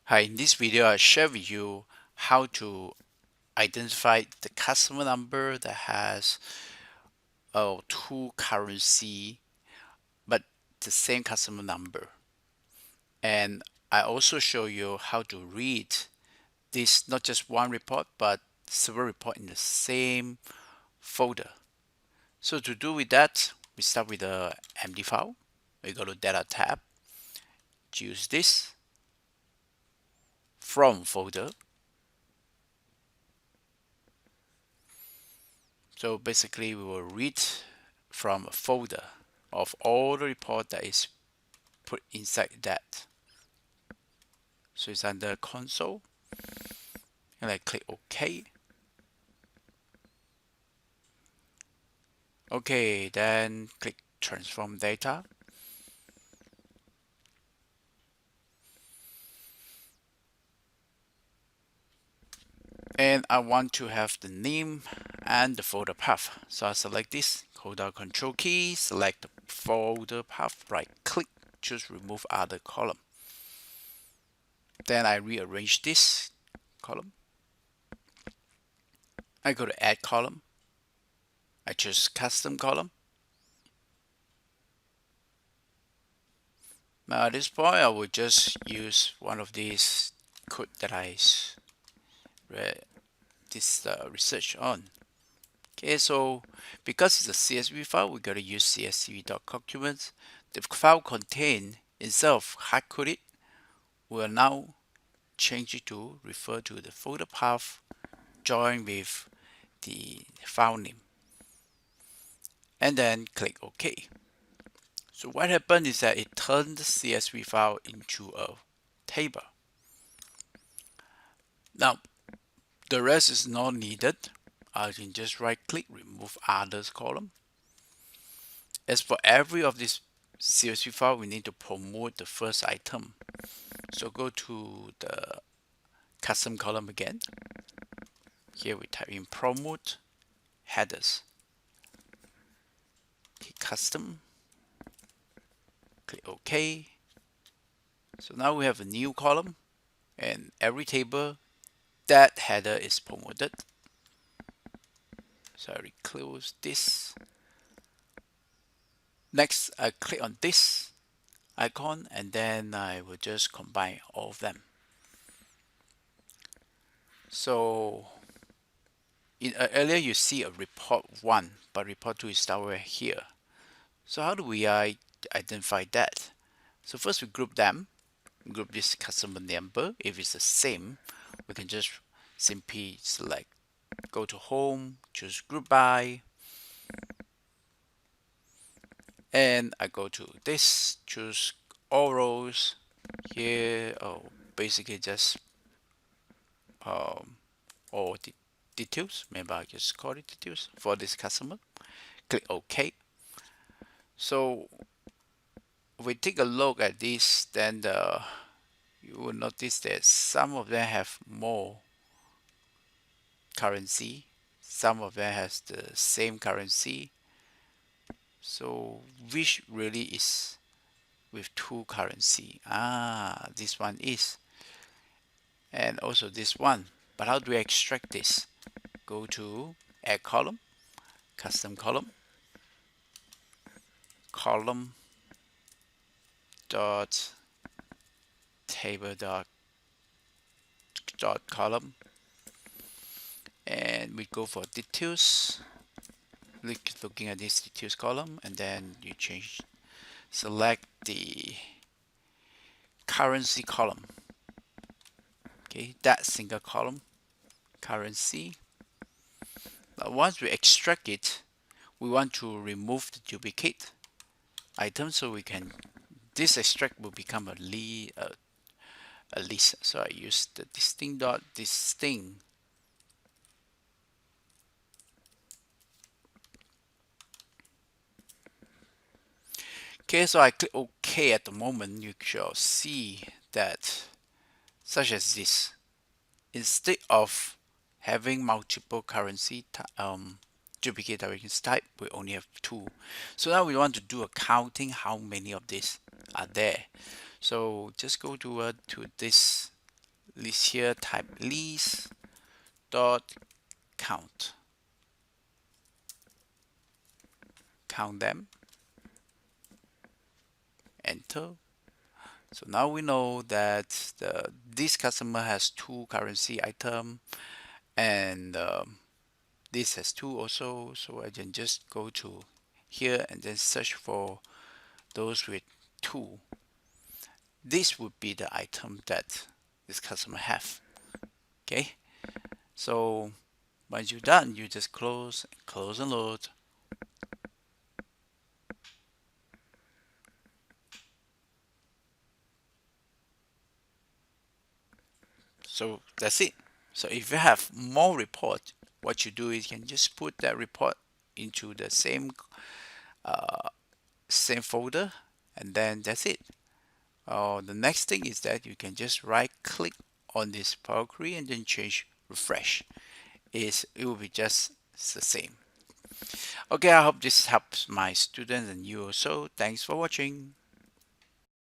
Hi, in this video I'll share with you how to identify the customer number that has two currency but the same customer number. And I also show you how to read this, not just one report but several reports in the same folder. So to do with that, we start with the empty file. We go to data tab, choose this from folder. So basically we will read from a folder of all the report that is put inside that. So it's under console and I click OK. Okay, then click transform data. And I want to have the name and the folder path. So I select this, hold down Control key, select the folder path, right click, choose remove other column. Then I rearrange this column. I go to add column. I choose custom column. Now at this point, I will just use one of these code that I read this research on. Okay, so because it's a CSV file, we gotta use csv.documents. The file contain itself hard-coded. We'll now change it to refer to the folder path joined with the file name, and then click OK. So what happened is that it turned the CSV file into a table. Now the rest is not needed. I can just right click, remove others column. As for every of this CSV file, we need to promote the first item. So go to the custom column again. Here we type in promote headers. Hit custom, click OK. So now we have a new column, and every table that header is promoted. So I close this. Next, I click on this icon, and then I will just combine all of them. So earlier you see a report 1, but report 2 is somewhere here. So how do we identify that? So first we group them, group this customer number. If it's the same, we can just simply select, go to home, choose group by, and I go to this, choose all rows here. Basically just all the details. Maybe I just call it details for this customer. Click OK. So if we take a look at this, then you will notice that some of them have more currency, some of them has the same currency. So which really is with two currency? This one is, and also this one. But how do we extract this? Go to add column, custom column, column dot table dot column, and we go for details. Looking at this details column, and then you select the currency column. Okay, that single column, currency. Now once we extract it, we want to remove the duplicate item, so we can, this extract will become a list. So I use the distinct. Okay, so I click OK. At the moment, you shall see that, such as this, instead of having multiple currency duplicate directions type, we only have two. So now we want to do a counting how many of these are there. So just go to this list here, type list dot count. Count them, enter. So now we know that this customer has 2 currency item, and this has 2 also. So I can just go to here and then search for those with 2. This would be the item that this customer have. Okay, so once you're done, you just close and load. So that's it. So if you have more report, what you do is you can just put that report into the same folder, and then that's it. The next thing is that you can just right click on this Power Query and then change refresh. It will be just the same. Okay, I hope this helps my students and you also. Thanks for watching.